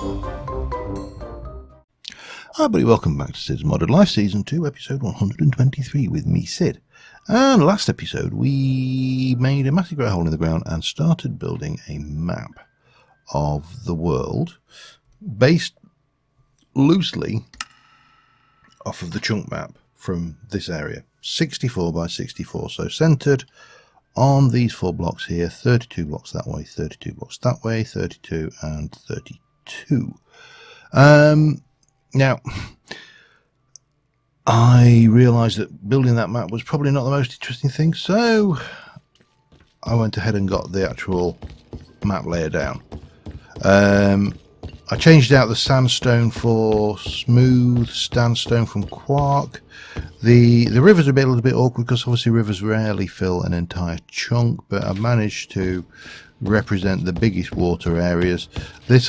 Hi everybody, welcome back to Cids Modded Life Season 2, Episode 123 with me, Cid. And last episode we made a massive great hole in the ground and started building a map of the world based loosely off of the chunk map from this area. 64 by 64, so centred on these 4 blocks here, 32 blocks that way, 32 blocks that way, 32 and 32. Now, I realised that building that map was probably not the most interesting thing, so I went ahead and got the actual map layer down. I changed out the sandstone for smooth sandstone from quark. The rivers are a little bit awkward because obviously rivers rarely fill an entire chunk, but I've managed to represent the biggest water areas. This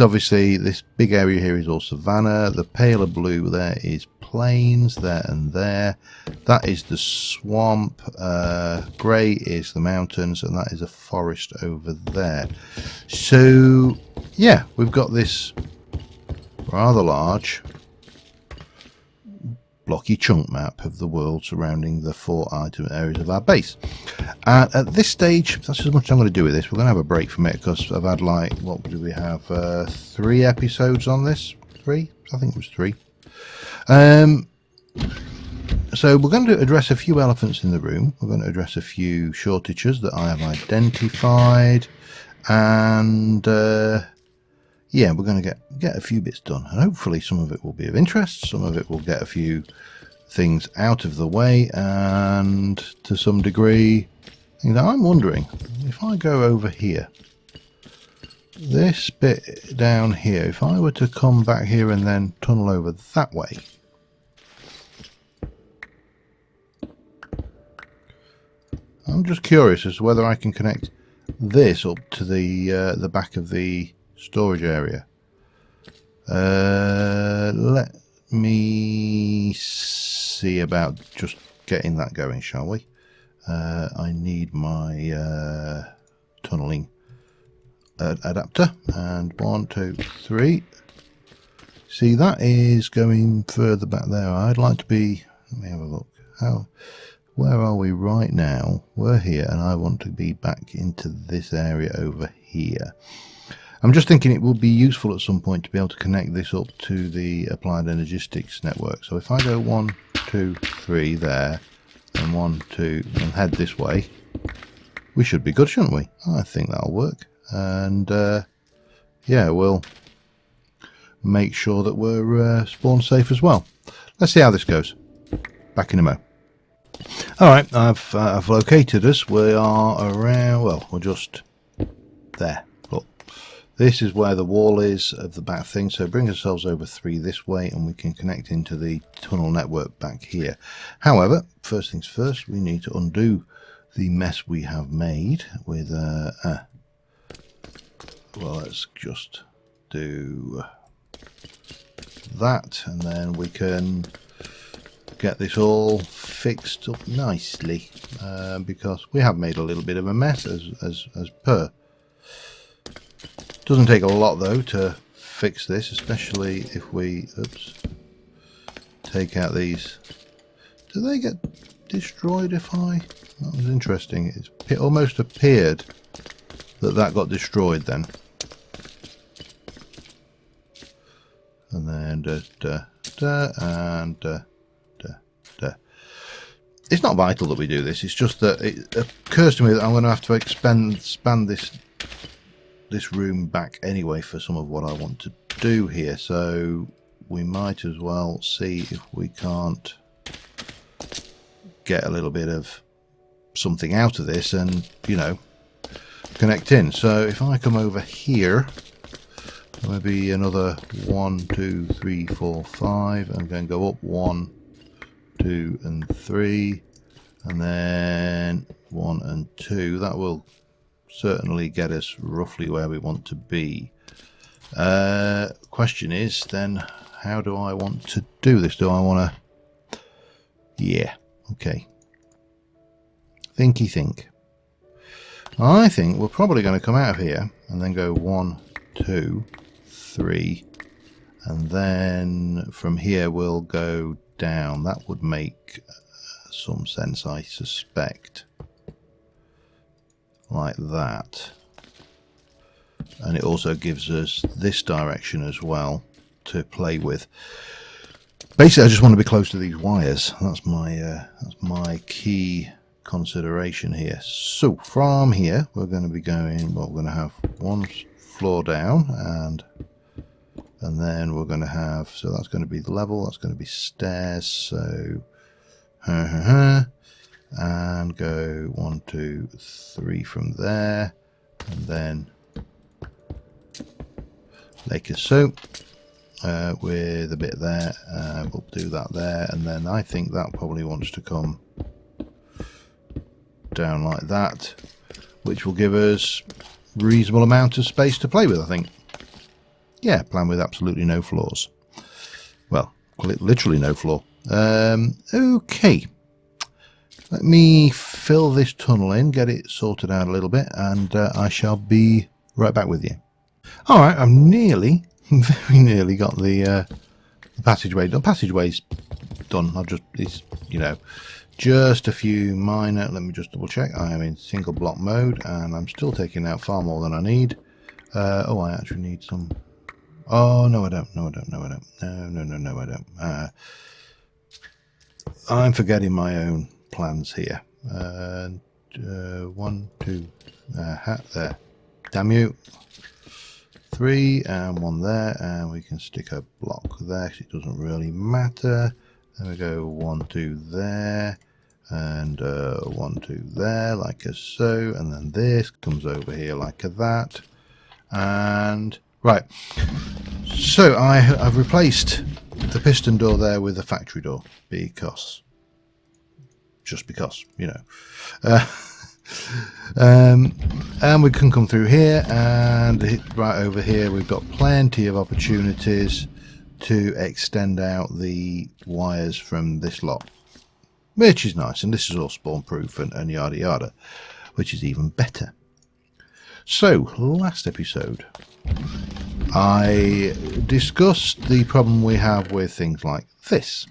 big area here is all savanna. The paler blue there is plains there and there. That is the swamp. Grey is the mountains, and that is a forest over there. So yeah, we've got this rather large blocky chunk map of the world surrounding the 4 item areas of our base. And at this stage, that's as much as I'm going to do with this. We're going to have a break from it because I've had, like, what do we have, 3 episodes on this? 3? I think it was 3. So we're going to address a few elephants in the room. We're going to address a few shortages that I have identified, and yeah, we're going to get a few bits done, and hopefully some of it will be of interest, some of it will get a few things out of the way, and to some degree, I'm wondering, if I go over here, this bit down here, if I were to come back here and then tunnel over that way, I'm just curious as to whether I can connect this up to the back of the storage area. Let me see about just getting that going, shall we? I need my tunneling adapter, and 1, 2, 3. See, that is going further back there. I'd like to be, let me have a look. Where are we right now? We're here, and I want to be back into this area over here. I'm just thinking it will be useful at some point to be able to connect this up to the Applied Energistics network. So if I go 1, 2, 3 there, and 1, 2, and head this way, we should be good, shouldn't we? I think that'll work. And yeah, we'll make sure that we're spawn safe as well. Let's see how this goes. Back in a mo. Alright, I've located us. We are around, well, we're just there. Look. This is where the wall is of the back thing, so bring ourselves over 3 this way and we can connect into the tunnel network back here. However, first things first, we need to undo the mess we have made with well, let's just do that, and then we can get this all fixed up nicely, because we have made a little bit of a mess as per. Doesn't take a lot though to fix this, especially if we take out these. Do they get destroyed if I... That was interesting. It almost appeared that got destroyed then. And then It's not vital that we do this. It's just that it occurs to me that I'm going to have to expand this room back anyway for some of what I want to do here. So we might as well see if we can't get a little bit of something out of this and, you know, connect in. So if I come over here, maybe another 1, 2, 3, 4, 5, and then go up 1, 2 and 3, and then 1 and 2. That will certainly get us roughly where we want to be. Question is then, how do I want to do this? Do I want to... Yeah, okay. Thinky think. I think we're probably going to come out of here and then go 1, 2, 3, and then from here we'll go down. That would make some sense, I suspect, like that. And it also gives us this direction as well to play with. Basically, I just want to be close to these wires. That's my key consideration here. So from here, we're going to be going. Well, we're going to have one floor down, and then we're going to have. So that's going to be the level. That's going to be stairs. So, and go 1, 2, 3 from there, and then like so. With a bit there, we'll do that there, and then I think that probably wants to come down like that, which will give us reasonable amount of space to play with, I think. Yeah, plan with absolutely no flaws. Well, literally no flaw. Okay, let me fill this tunnel in, get it sorted out a little bit, and I shall be right back with you. Alright, I've nearly very nearly got the passageway done. Passageway's done. I've just, it's, you know, just a few minor. Let me just double check. I am in single block mode, and I'm still taking out far more than I need. Oh, I actually need some. Oh no, I don't. No, I don't. No, I don't. No, I don't. I'm forgetting my own plans here. 1, 2, there. Damn you. 3 and 1 there, and we can stick a block there because it doesn't really matter. Then we go 1, 2 there, and 1, 2 there, like so, and then this comes over here like that. And right, so I've replaced the piston door there with a factory door because, just because, you know. And we can come through here, and right over here we've got plenty of opportunities to extend out the wires from this lot, which is nice, and this is all spawn proof and yada yada, which is even better. So last episode I discussed the problem we have with things like this.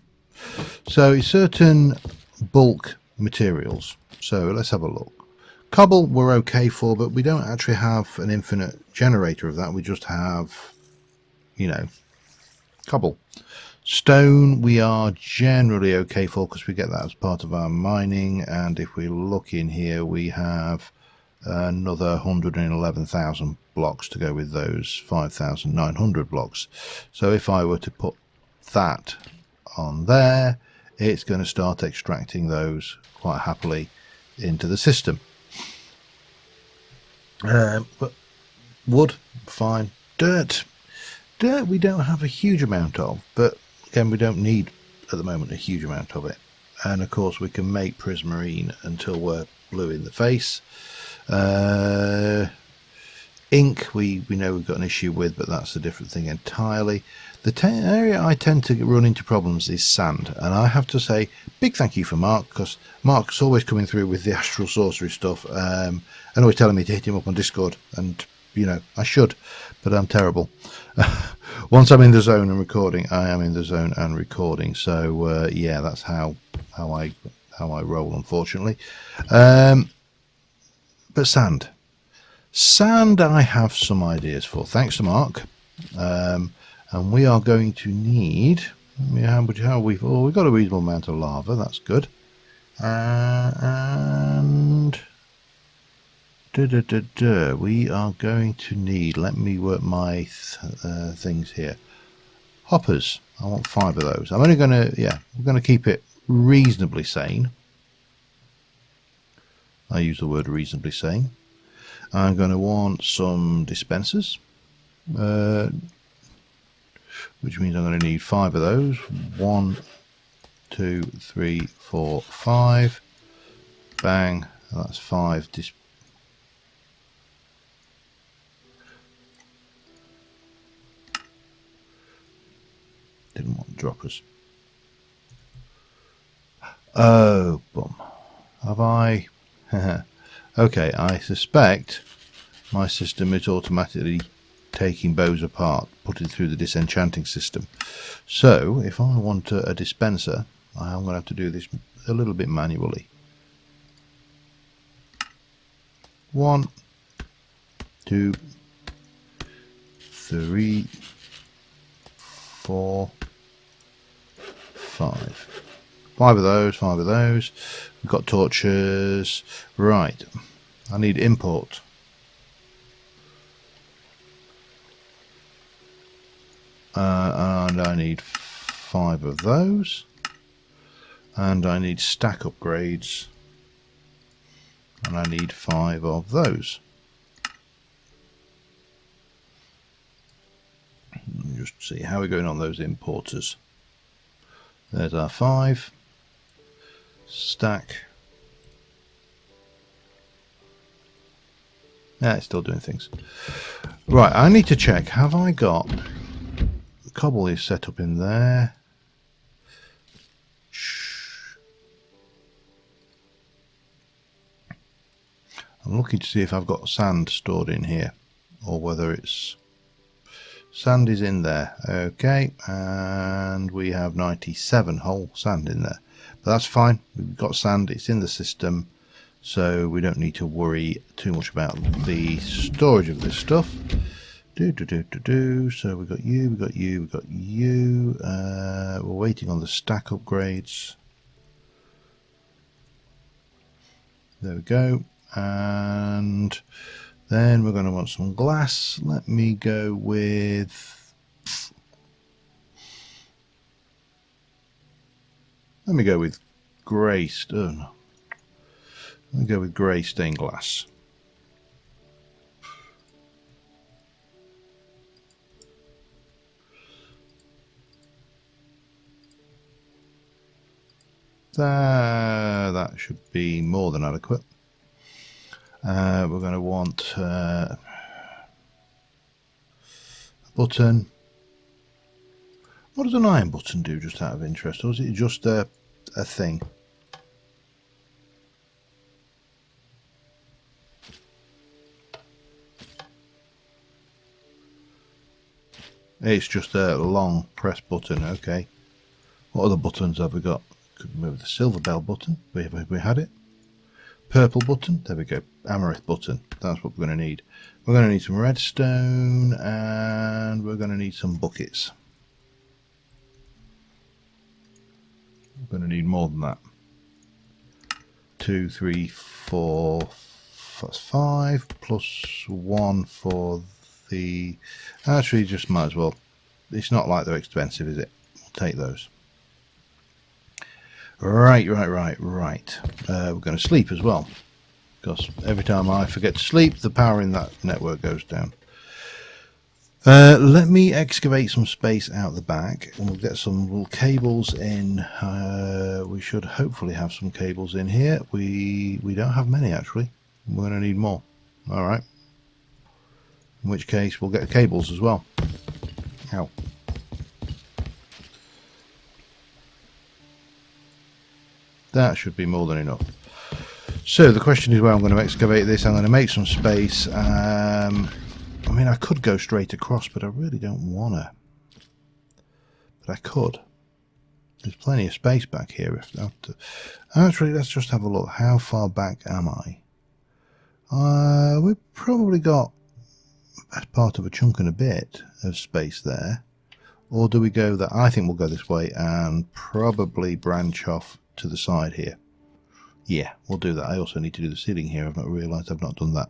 So certain bulk materials, so let's have a look. Cobble we're okay for, but we don't actually have an infinite generator of that. We just have, you know, cobble. Stone we are generally okay for because we get that as part of our mining, and if we look in here we have another 111,000 blocks to go with those 5,900 blocks. So if I were to put that on there, it's going to start extracting those quite happily into the system. But wood, fine. Dirt we don't have a huge amount of, but again we don't need at the moment a huge amount of it. And of course we can make prismarine until we're blue in the face. Ink we know we've got an issue with, but that's a different thing entirely. The area I tend to run into problems is sand, and I have to say big thank you for Mark, because Mark's always coming through with the astral sorcery stuff, and always telling me to hit him up on Discord, and you know I should, but I'm terrible. Once I'm in the zone and recording, I am in the zone and recording. So yeah, that's how I roll, unfortunately. But sand I have some ideas for, thanks to Mark. And we are going to need, we've got a reasonable amount of lava, that's good. And we are going to need, let me work my things here. Hoppers, I want 5 of those. I'm only going to, we're going to keep it reasonably sane. I use the word reasonably sane. I'm going to want some dispensers, which means I'm going to need 5 of those. 1, 2, 3, 4, 5. Bang, that's 5 didn't want droppers. Oh, bum. Have I? Okay, I suspect my system is automatically taking bows apart, putting through the disenchanting system. So if I want a dispenser, I'm going to have to do this a little bit manually. 1, 2, 3, 4, 5. 5 of those, 5 of those. We've got torches. Right. I need import. And I need 5 of those. And I need stack upgrades. And I need 5 of those. Let me just see how we're going on those importers. There's our 5. Stack. Yeah, it's still doing things. Right, I need to check. Have I got... The cobble is set up in there. I'm looking to see if I've got sand stored in here, or whether it's... Sand is in there. Okay, and we have 97 whole sand in there. But that's fine. We've got sand. It's in the system. So we don't need to worry too much about the storage of this stuff. So we've got you, we've got you, we've got you. We're waiting on the stack upgrades. There we go. And then we're going to want some glass. Let me go with... grey stone. Let me go with grey stained glass. That should be more than adequate. We're going to want a button. What does an iron button do, just out of interest, or is it just a thing? It's just a long press button. Okay. What other buttons have we got? Could move the silver bell button. We had it. Purple button. There we go. Amaryllis button. That's what we're going to need. We're going to need some redstone, and we're going to need some buckets. We're going to need more than that. 2, 3, 4. That's 5 plus 1 for the... Actually, just might as well. It's not like they're expensive, is it? We'll take those. Right. We're going to sleep as well, because every time I forget to sleep, the power in that network goes down. Let me excavate some space out the back, and we'll get some little cables in. We should hopefully have some cables in here. We don't have many, actually. We're going to need more. All right. In which case, we'll get cables as well. Ow. That should be more than enough. So the question is where I'm going to excavate this. I'm going to make some space. I mean, I could go straight across, but I really don't want to. But I could. There's plenty of space back here. Actually, let's just have a look. How far back am I? We've probably got as part of a chunk and a bit of space there. Or do we go that? I think we'll go this way and probably branch off to the side here. Yeah, we'll do that. I also need to do the ceiling here. I've not realised I've not done that.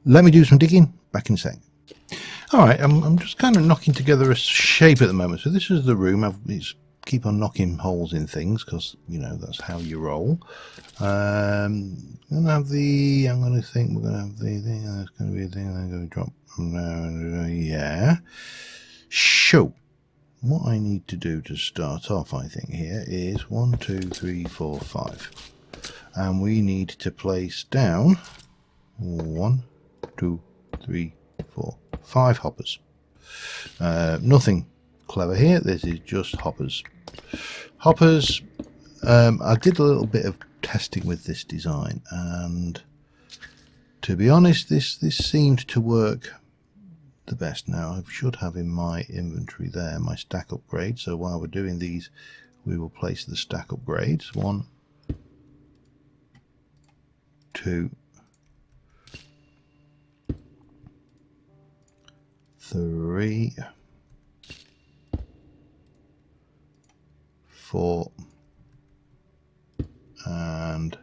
Let me do some digging. Back in a sec. Alright, I'm just kind of knocking together a shape at the moment. So this is the room. It's keep on knocking holes in things because, you know, that's how you roll. I'm going to have the... I'm going to think we're going to have the thing. There's going to be a thing. I'm going to drop from there. Yeah. So, what I need to do to start off, I think, here is 1, 2, 3, 4, 5. And we need to place down 1, 2, 3, 4, 5 hoppers. Nothing clever here. This is just hoppers. Hoppers. I did a little bit of testing with this design, and to be honest, this seemed to work the best. Now I should have in my inventory there my stack upgrade, so while we're doing these we will place the stack upgrades. 1, 2, 3, 4 and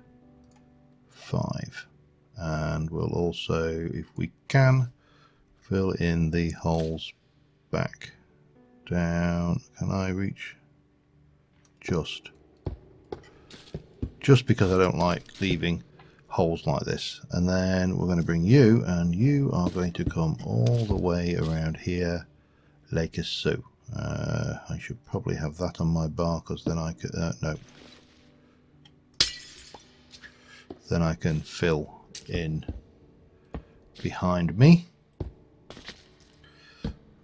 5, and we'll also, if we can, fill in the holes back down. Can I reach? Just because I don't like leaving holes like this. And then we're going to bring you, and you are going to come all the way around here like so. I should probably have that on my bar, because then I could no, then I can fill in behind me.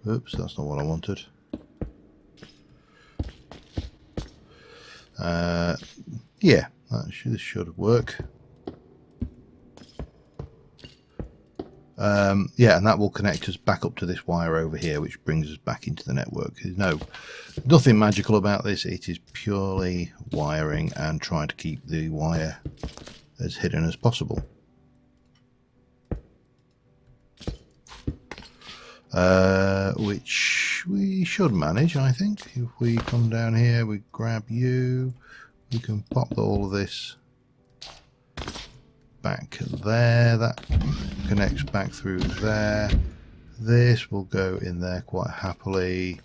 Oops, that's not what I wanted. Yeah, this should work. Yeah, and that will connect us back up to this wire over here, which brings us back into the network. There's nothing magical about this. It is purely wiring and trying to keep the wire as hidden as possible. Which we should manage, I think. If we come down here, we grab you, we can pop all of this back there. That connects back through there. This will go in there quite happily,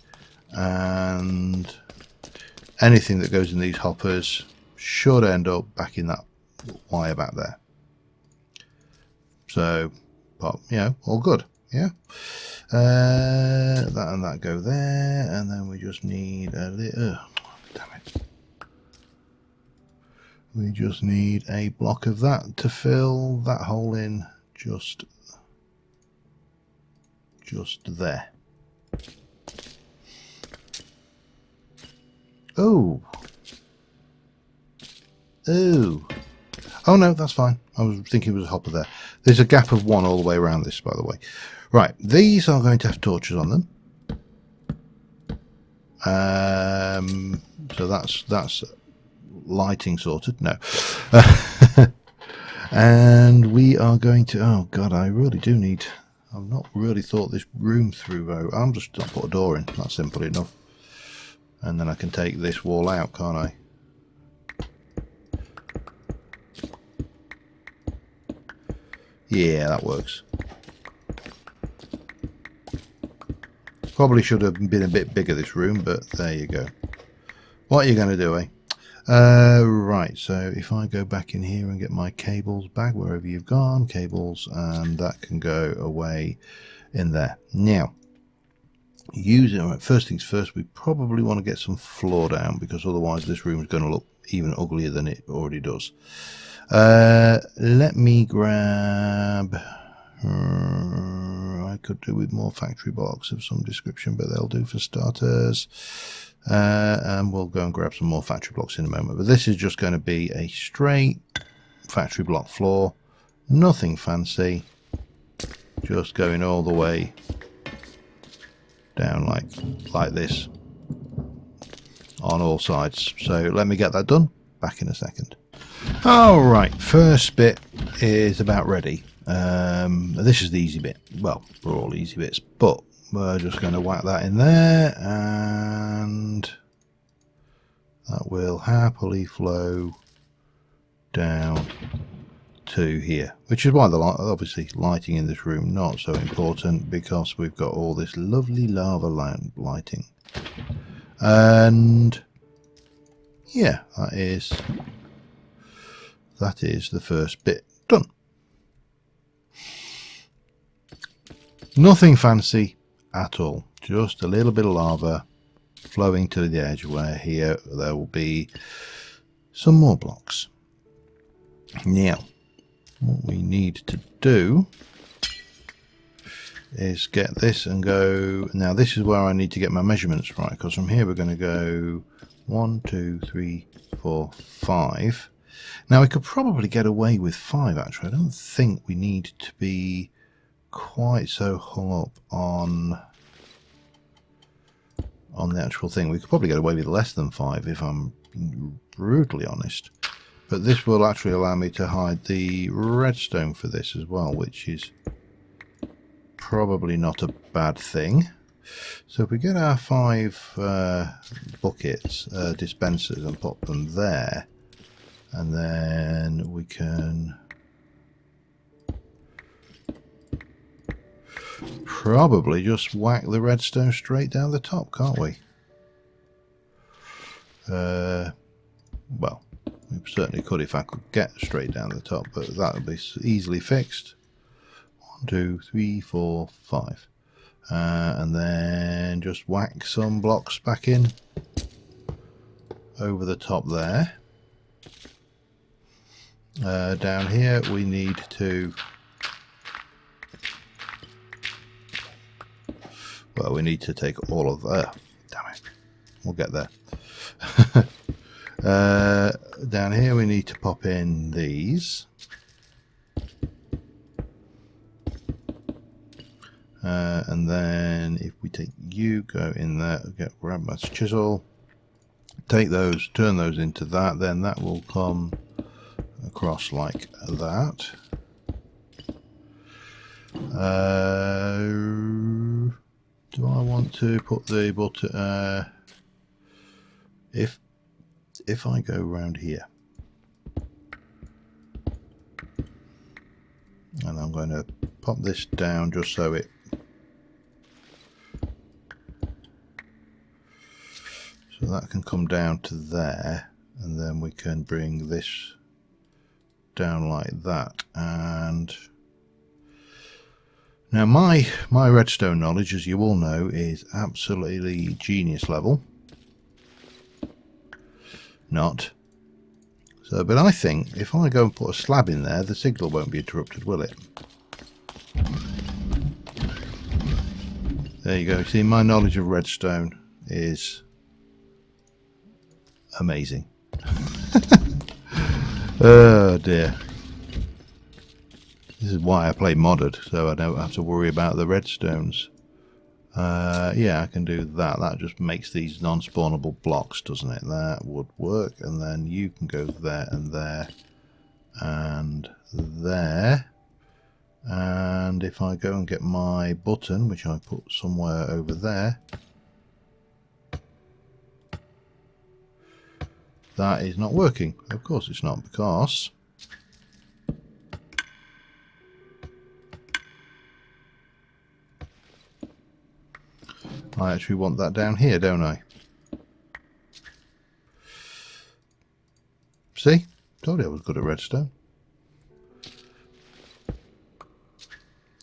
and anything that goes in these hoppers should end up back in that wire back there. So, but all good. Yeah. That and that go there, and then we just need a little. Damn it. We just need a block of that to fill that hole in, just there. Oh no, that's fine. I was thinking it was a hopper there. There's a gap of 1 all the way around this, by the way. Right, these are going to have torches on them. So that's lighting sorted. No. And we are going to, oh god, I really do need, I've not really thought this room through though. I'll put a door in, that's simple enough. And then I can take this wall out, can't I? Yeah, that works. Probably should have been a bit bigger, this room, but there you go. What are you going to do, eh? Right, so if I go back in here and get my cables back, wherever you've gone, cables, and that can go away in there. Now, first things first, we probably want to get some floor down, because otherwise this room is going to look even uglier than it already does. Let me grab... I could do with more factory blocks of some description, but they'll do for starters. And we'll go and grab some more factory blocks in a moment. But this is just going to be a straight factory block floor. Nothing fancy. Just going all the way down like this on all sides. So let me get that done. Back in a second. Alright, first bit is about ready. This is the easy bit. Well, we're all easy bits, but we're just going to whack that in there, and that will happily flow down to here, which is why the obviously lighting in this room not so important, because we've got all this lovely lava lighting. And yeah, that is the first bit done. Nothing fancy at all, just a little bit of lava flowing to the edge, where here there will be some more blocks. Now, what we need to do is get this and go. Now this is where I need to get my measurements right, because from here we're going to go 1, 2, 3, 4, 5. Now we could probably get away with 5 actually. I don't think we need to be quite so hung up on the actual thing. We could probably get away with less than 5 if I'm being brutally honest. But this will actually allow me to hide the redstone for this as well, which is probably not a bad thing. So if we get our 5 buckets, dispensers, and put them there, and then we can probably just whack the redstone straight down the top, can't we? Well, we certainly could if I could get straight down the top, but that would be easily fixed. 1, 2, 3, 4, 5. And then just whack some blocks back in over the top there. Down here we need to, well, we need to take all of that. Damn it, we'll get there. Down here we need to pop in these. And then if we take you, go in there, grab my chisel, take those, turn those into that, then that will come across like that. Do I want to put the button, if I go around here, and I'm going to pop this down just so that can come down to there, and then we can bring this down like that. And now my redstone knowledge, as you all know, is absolutely genius level. Not so, but I think if I go and put a slab in there, the signal won't be interrupted, will it? There you go. See, my knowledge of redstone is amazing. Oh dear. This is why I play modded, so I don't have to worry about the redstones. Yeah, I can do that. That just makes these non-spawnable blocks, doesn't it? That would work. And then you can go there and there and there. And if I go and get my button, which I put somewhere over there, that is not working. Of course it's not, because I actually want that down here, don't I? See? Told you I was good at redstone.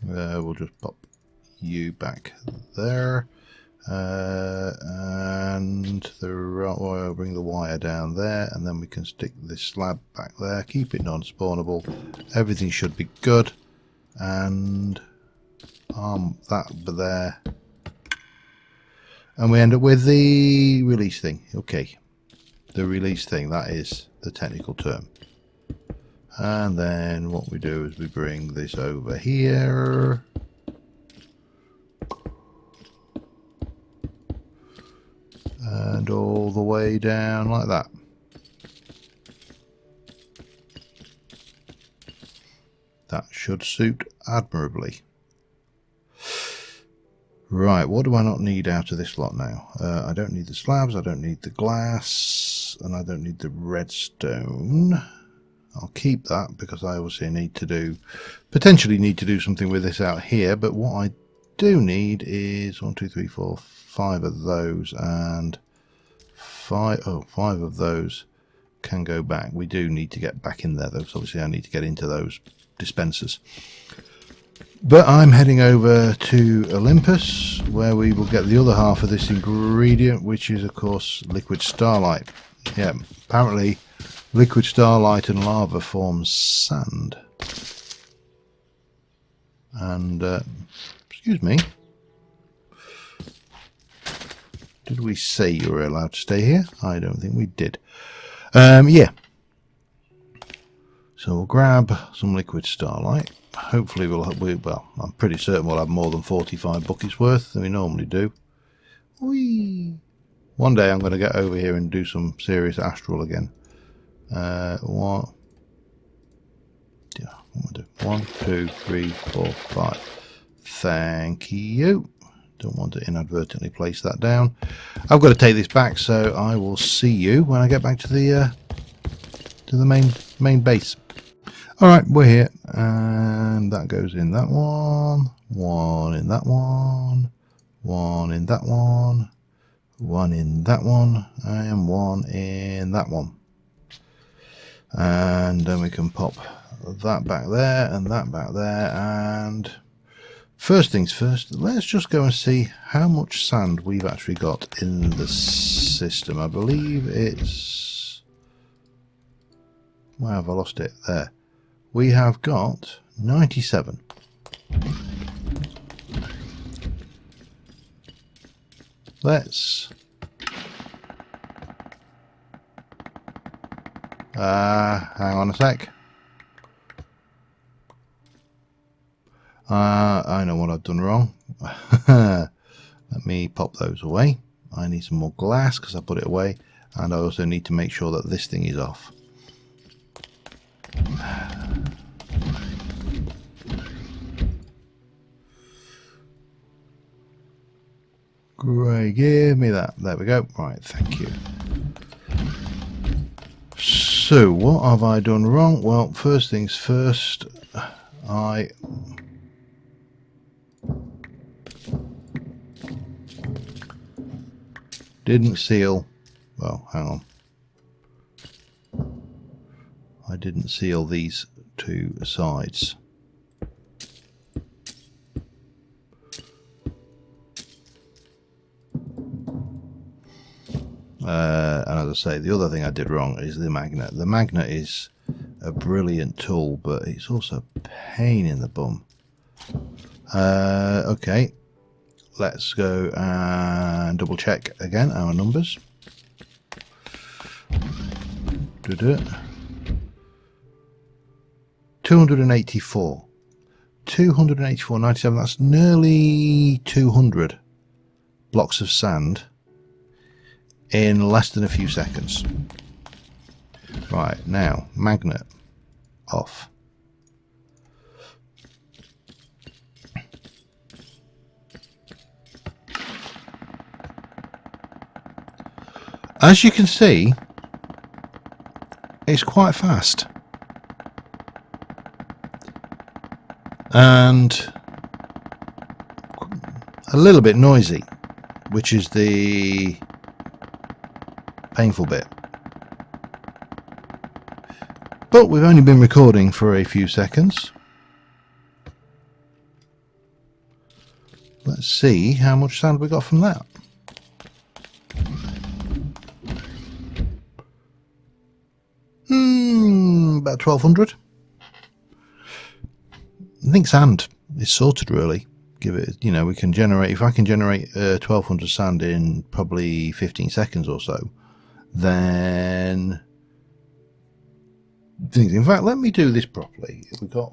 We'll just pop you back there. And I'll bring the wire down there, and then we can stick this slab back there, keep it non-spawnable. Everything should be good. And that there. And we end up with the release thing. Okay, the release thing, that is the technical term. And then what we do is we bring this over here. And all the way down like that. That should suit admirably. Right, what do I not need out of this lot now? I don't need the slabs, I don't need the glass, and I don't need the redstone. I'll keep that because I obviously potentially need to do something with this out here, but what I do need is 1, 2, 3, 4, 5 of those, and 5 of those can go back. We do need to get back in there though, so obviously I need to get into those dispensers. But I'm heading over to Olympus, where we will get the other half of this ingredient, which is of course liquid starlight. Yeah, apparently liquid starlight and lava forms sand. And excuse me, did we say you were allowed to stay here? I don't think we did. Yeah. So we'll grab some liquid Starlight. Hopefully well, I'm pretty certain we'll have more than 45 buckets worth than we normally do. Whee! One day I'm going to get over here and do some serious astral again. What? Yeah, what am I doing? 1, 2, 3, 4, 5. Thank you. Don't want to inadvertently place that down. I've got to take this back, so I will see you when I get back to the main base. Alright, we're here, and that goes in that one, one in that one, one in that one, one in that one, and one in that one. And then we can pop that back there, and that back there, and first things first, let's just go and see how much sand we've actually got in the system. I believe it's... Where have I lost it? There. We have got 97. Let's hang on a sec. I know what I've done wrong. Let me pop those away. I need some more glass because I put it away, and I also need to make sure that this thing is off. Great, give me that. There we go. Right, thank you. So, what have I done wrong? Well, first things first, I didn't seal. Well, hang on. I didn't seal these two sides. And as I say, the other thing I did wrong is the magnet. The magnet is a brilliant tool, but it's also a pain in the bum. Okay, let's go and double check again our numbers. 284. 284, 97, that's nearly 200 blocks of sand in less than a few seconds. Right, now, magnet off. As you can see, it's quite fast. And a little bit noisy, which is the painful bit. But we've only been recording for a few seconds. Let's see how much sand we got from that. About 1200. I think sand is sorted, really. Give it, you know, we can generate, if I can generate 1200 sand in probably 15 seconds or so, then in fact, let me do this properly. We've got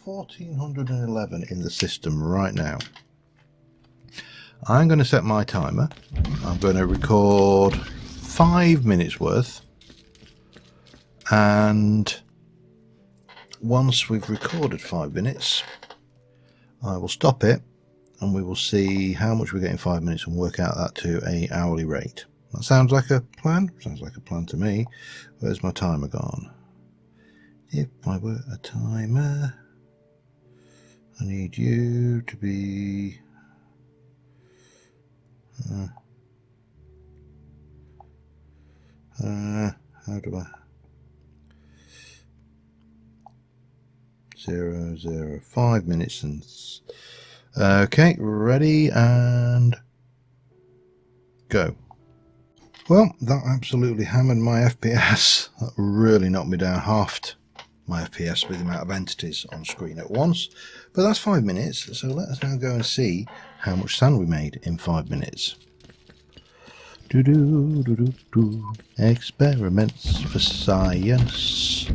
1411 in the system right now. I'm going to set my timer. I'm going to record 5 minutes worth, and once we've recorded 5 minutes, I will stop it and we will see how much we get in 5 minutes and work out that to an hourly rate. That sounds like a plan? Sounds like a plan to me. Where's my timer gone? If I were a timer, I need you to be... how do I... 0:05 minutes and... Okay, ready and go. Well, that absolutely hammered my FPS. That really knocked me down, halved my FPS with the amount of entities on screen at once. But that's 5 minutes, so let us now go and see how much sand we made in 5 minutes. Experiments for science.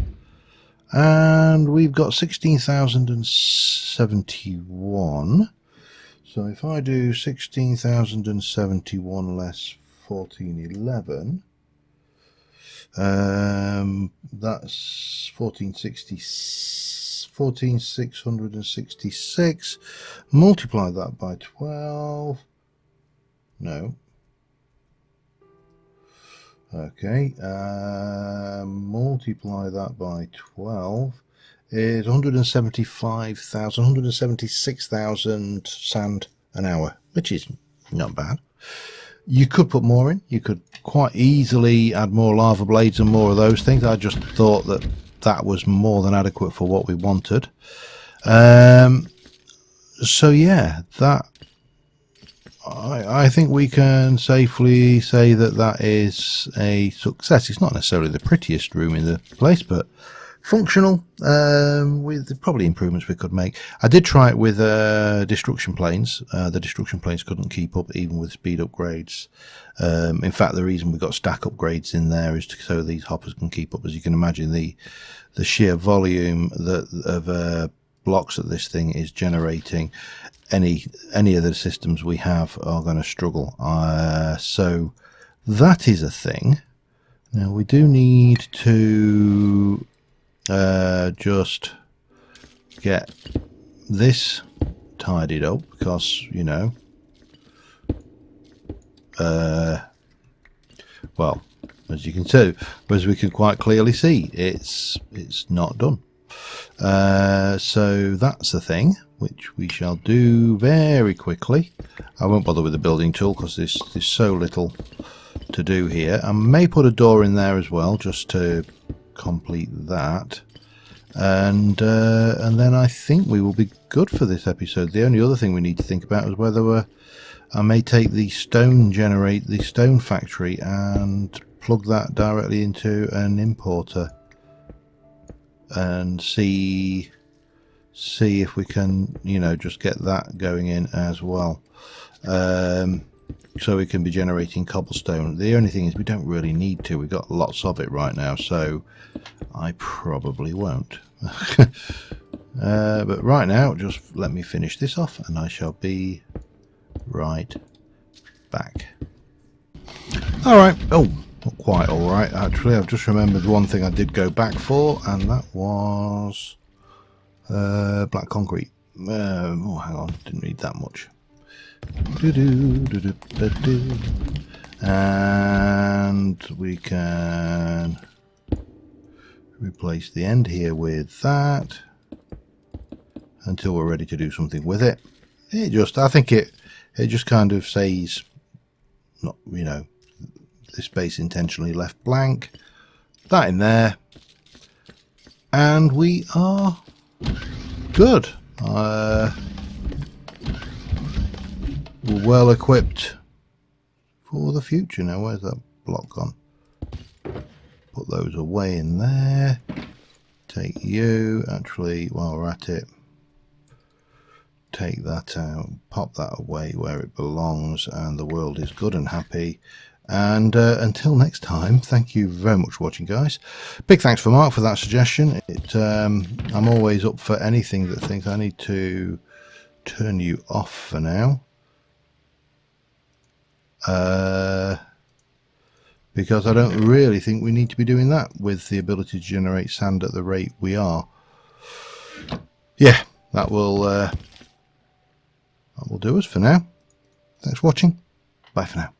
And we've got 16,071. So if I do 16,071 less 1411, that's 14,666. Multiply that by 12. No. Okay. Multiply that by 12 is 175,000, 176,000 sand an hour, which is not bad. You could put more in. You could quite easily add more lava blades and more of those things. I just thought that that was more than adequate for what we wanted. So yeah, that I think we can safely say that that is a success. It's not necessarily the prettiest room in the place, but functional, with probably improvements we could make. I did try it with destruction planes. The destruction planes couldn't keep up even with speed upgrades. In fact, the reason we got stack upgrades in there is so these hoppers can keep up. As you can imagine, the sheer volume of blocks that this thing is generating, any of the systems we have are going to struggle. So that is a thing. Now we do need to just get this tidied up, because you know, well, as you can see, as we can quite clearly see, it's not done. So that's the thing which we shall do very quickly. I won't bother with the building tool because there's so little to do here. I may put a door in there as well just to complete that, and then I think we will be good for this episode. The only other thing we need to think about is whether I may take the stone factory and plug that directly into an importer and see if we can, you know, just get that going in as well, so we can be generating cobblestone. The only thing is we don't really need to. We've got lots of it right now, so I probably won't. But right now, just let me finish this off and I shall be right back. Alright. Oh, not quite alright actually. I've just remembered one thing I did go back for, and that was black concrete. Oh, hang on, didn't read that much. And we can replace the end here with that until we're ready to do something with it. I think it just kind of says, not, you know, this space intentionally left blank. That in there, and we are good. We're well equipped for the future now. Where's that block gone? Put those away in there. Take you, actually, while we're at it, take that out, pop that away where it belongs, and the world is good and happy. And until next time, thank you very much for watching, guys. Big thanks for Mark for that suggestion. I'm always up for anything that thinks. I need to turn you off for now, because I don't really think we need to be doing that with the ability to generate sand at the rate we are. Yeah, that will do us for now. Thanks for watching. Bye for now.